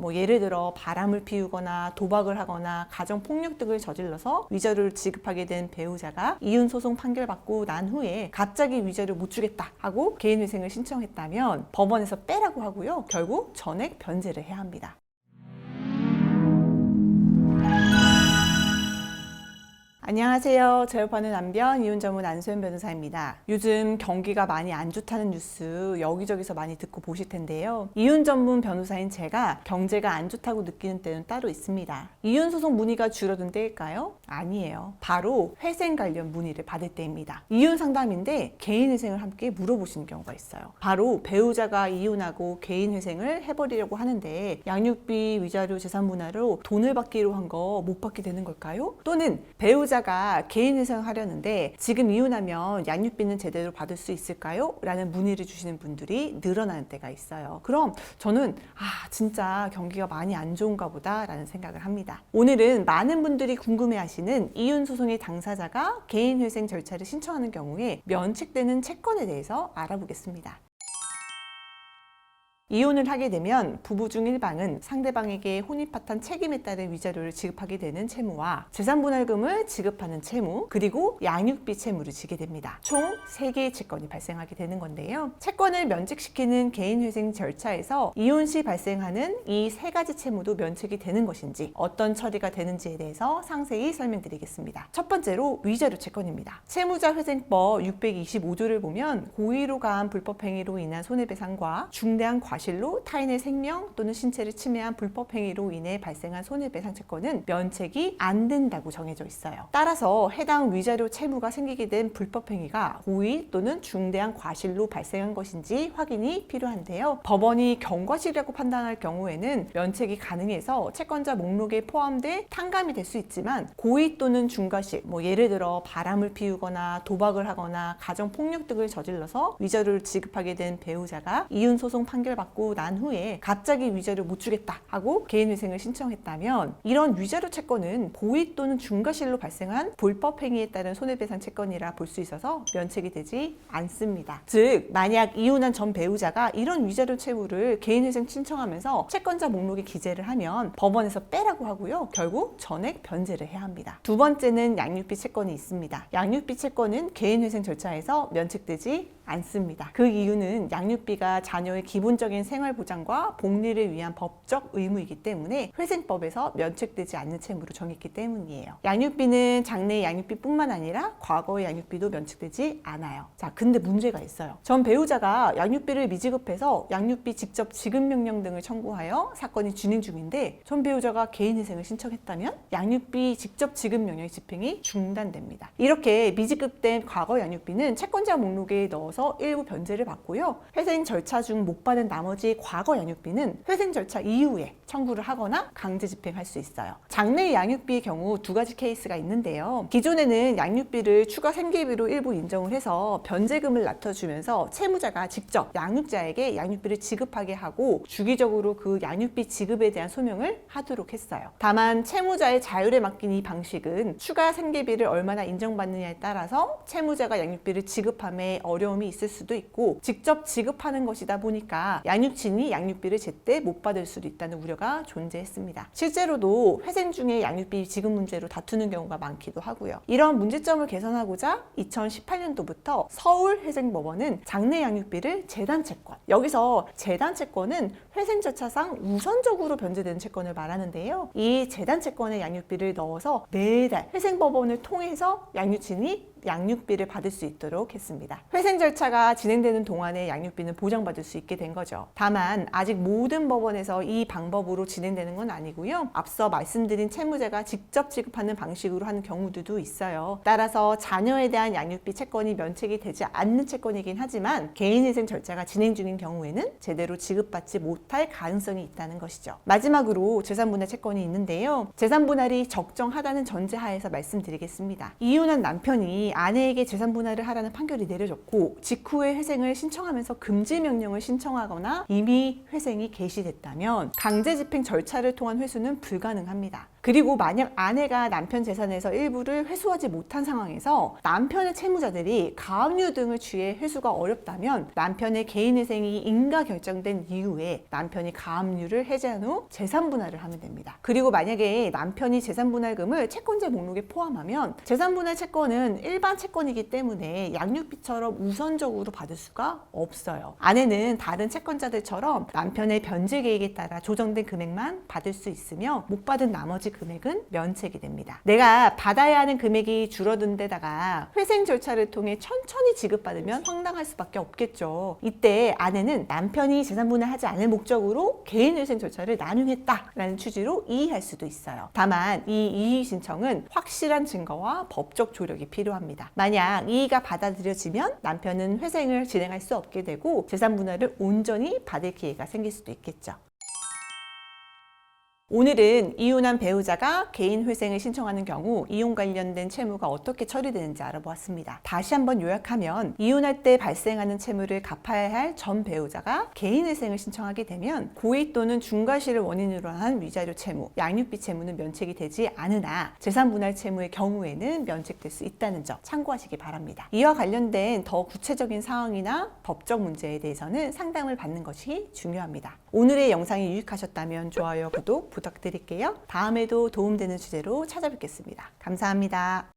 뭐 예를 들어 바람을 피우거나 도박을 하거나 가정폭력 등을 저질러서 위자료를 지급하게 된 배우자가 이혼소송 판결받고 난 후에 갑자기 위자료 못 주겠다 하고 개인회생을 신청했다면 법원에서 빼라고 하고요. 결국 전액 변제를 해야 합니다. 안녕하세요. 제협하는 남편 이혼 전문 안소연 변호사입니다. 요즘 경기가 많이 안 좋다는 뉴스 여기저기서 많이 듣고 보실 텐데요. 이혼 전문 변호사인 제가 경제가 안 좋다고 느끼는 때는 따로 있습니다. 이혼 소송 문의가 줄어든 때일까요? 아니에요. 바로 회생 관련 문의를 받을 때입니다. 이혼 상담인데 개인 회생을 함께 물어보시는 경우가 있어요. 바로 배우자가 이혼하고 개인 회생을 해버리려고 하는데 양육비, 위자료, 재산 분할로 돈을 받기로 한 거 못 받게 되는 걸까요? 또는 배우자가 개인 회생을 하려는데 지금 이혼하면 양육비는 제대로 받을 수 있을까요? 라는 문의를 주시는 분들이 늘어나는 때가 있어요. 그럼 저는 진짜 경기가 많이 안 좋은가 보다 라는 생각을 합니다. 오늘은 많은 분들이 궁금해하시는 이혼 소송의 당사자가 개인 회생 절차를 신청하는 경우에 면책되는 채권에 대해서 알아보겠습니다. 이혼을 하게 되면 부부 중 일방은 상대방에게 혼인파탄 책임에 따른 위자료를 지급하게 되는 채무와 재산분할금을 지급하는 채무, 그리고 양육비 채무를 지게 됩니다. 총 3개의 채권이 발생하게 되는 건데요. 채권을 면책시키는 개인회생 절차에서 이혼 시 발생하는 이 3가지 채무도 면책이 되는 것인지 어떤 처리가 되는지에 대해서 상세히 설명드리겠습니다. 첫 번째로 위자료 채권입니다. 채무자회생법 625조를 보면 고의로 가한 불법행위로 인한 손해배상과 중대한 과실로 타인의 생명 또는 신체를 침해한 불법행위로 인해 발생한 손해배상 채권은 면책이 안 된다고 정해져 있어요. 따라서 해당 위자료 채무가 생기게 된 불법행위가 고의 또는 중대한 과실로 발생한 것인지 확인이 필요한데요. 법원이 경과실이라고 판단할 경우에는 면책이 가능해서 채권자 목록에 포함돼 탕감이 될 수 있지만 고의 또는 중과실, 뭐 예를 들어 바람을 피우거나 도박을 하거나 가정폭력 등을 저질러서 위자료를 지급하게 된 배우자가 이혼소송 판결받고 난 후에 갑자기 위자료 못 주겠다 하고 개인회생을 신청했다면 이런 위자료 채권은 고의 또는 중과실로 발생한 불법행위에 따른 손해배상 채권이라 볼 수 있어서 면책이 되지 않습니다. 즉 만약 이혼한 전 배우자가 이런 위자료 채무를 개인회생 신청하면서 채권자 목록에 기재를 하면 법원에서 빼라고 하고요. 결국 전액 변제를 해야 합니다. 두 번째는 양육비 채권이 있습니다. 양육비 채권은 개인회생 절차에서 면책되지 않습니다. 그 이유는 양육비가 자녀의 기본적인 생활보장과 복리를 위한 법적 의무이기 때문에 회생법에서 면책되지 않는 채무로 정했기 때문이에요. 양육비는 장래의 양육비뿐만 아니라 과거의 양육비도 면책되지 않아요. 자, 근데 문제가 있어요. 전 배우자가 양육비를 미지급해서 양육비 직접 지급 명령 등을 청구하여 사건이 진행 중인데 전 배우자가 개인회생을 신청했다면 양육비 직접 지급 명령의 집행이 중단됩니다. 이렇게 미지급된 과거 양육비는 채권자 목록에 넣어 일부 변제를 받고요. 회생 절차 중 못 받은 나머지 과거 양육비는 회생 절차 이후에 청구를 하거나 강제 집행할 수 있어요. 장래 양육비의 경우 2가지 케이스가 있는데요. 기존에는 양육비를 추가 생계비로 일부 인정을 해서 변제금을 낮춰주면서 채무자가 직접 양육자에게 양육비를 지급하게 하고 주기적으로 그 양육비 지급에 대한 소명을 하도록 했어요. 다만 채무자의 자율에 맡긴 이 방식은 추가 생계비를 얼마나 인정받느냐에 따라서 채무자가 양육비를 지급함에 어려움이 있을 수도 있고 직접 지급하는 것이다 보니까 양육친이 양육비를 제때 못 받을 수도 있다는 우려가 존재했습니다. 실제로도 회생 중에 양육비 지급 문제로 다투는 경우가 많기도 하고요. 이런 문제점을 개선하고자 2018년도부터 서울회생법원은 장래 양육비를 재단채권, 여기서 재단채권은 회생 절차상 우선적으로 변제되는 채권을 말하는데요. 이 재단채권에 양육비를 넣어서 매달 회생법원을 통해서 양육친이 양육비를 받을 수 있도록 했습니다. 회생 절차가 진행되는 동안에 양육비는 보장받을 수 있게 된 거죠. 다만 아직 모든 법원에서 이 방법으로 진행되는 건 아니고요. 앞서 말씀드린 채무자가 직접 지급하는 방식으로 하는 경우들도 있어요. 따라서 자녀에 대한 양육비 채권이 면책이 되지 않는 채권이긴 하지만 개인회생 절차가 진행 중인 경우에는 제대로 지급받지 못할 가능성이 있다는 것이죠. 마지막으로 재산분할 채권이 있는데요. 재산분할이 적정하다는 전제하에서 말씀드리겠습니다. 이혼한 남편이 아내에게 재산분할을 하라는 판결이 내려졌고 직후에 회생을 신청하면서 금지 명령을 신청하거나 이미 회생이 개시됐다면 강제집행 절차를 통한 회수는 불가능합니다. 그리고 만약 아내가 남편 재산에서 일부를 회수하지 못한 상황에서 남편의 채무자들이 가압류 등을 취해 회수가 어렵다면 남편의 개인회생이 인가 결정된 이후에 남편이 가압류를 해제한 후 재산분할을 하면 됩니다. 그리고 만약에 남편이 재산분할금을 채권자 목록에 포함하면 재산분할 채권은 일반 채권이기 때문에 양육비처럼 우선적으로 받을 수가 없어요. 아내는 다른 채권자들처럼 남편의 변제 계획에 따라 조정된 금액만 받을 수 있으며 못 받은 나머지 금액은 면책이 됩니다. 내가 받아야 하는 금액이 줄어든 데다가 회생 절차를 통해 천천히 지급받으면 황당할 수밖에 없겠죠. 이때 아내는 남편이 재산분할하지 않을 목적으로 개인회생 절차를 남용했다라는 취지로 이의할 수도 있어요. 다만 이 이의 신청은 확실한 증거와 법적 조력이 필요합니다. 만약 이의가 받아들여지면 남편은 회생을 진행할 수 없게 되고 재산분할을 온전히 받을 기회가 생길 수도 있겠죠. 오늘은 이혼한 배우자가 개인 회생을 신청하는 경우 이혼 관련된 채무가 어떻게 처리되는지 알아보았습니다. 다시 한번 요약하면 이혼할 때 발생하는 채무를 갚아야 할 전 배우자가 개인 회생을 신청하게 되면 고의 또는 중과실을 원인으로 한 위자료 채무, 양육비 채무는 면책이 되지 않으나 재산분할 채무의 경우에는 면책될 수 있다는 점 참고하시기 바랍니다. 이와 관련된 더 구체적인 사항이나 법적 문제에 대해서는 상담을 받는 것이 중요합니다. 오늘의 영상이 유익하셨다면 좋아요, 구독 부탁드릴게요. 다음에도 도움되는 주제로 찾아뵙겠습니다. 감사합니다.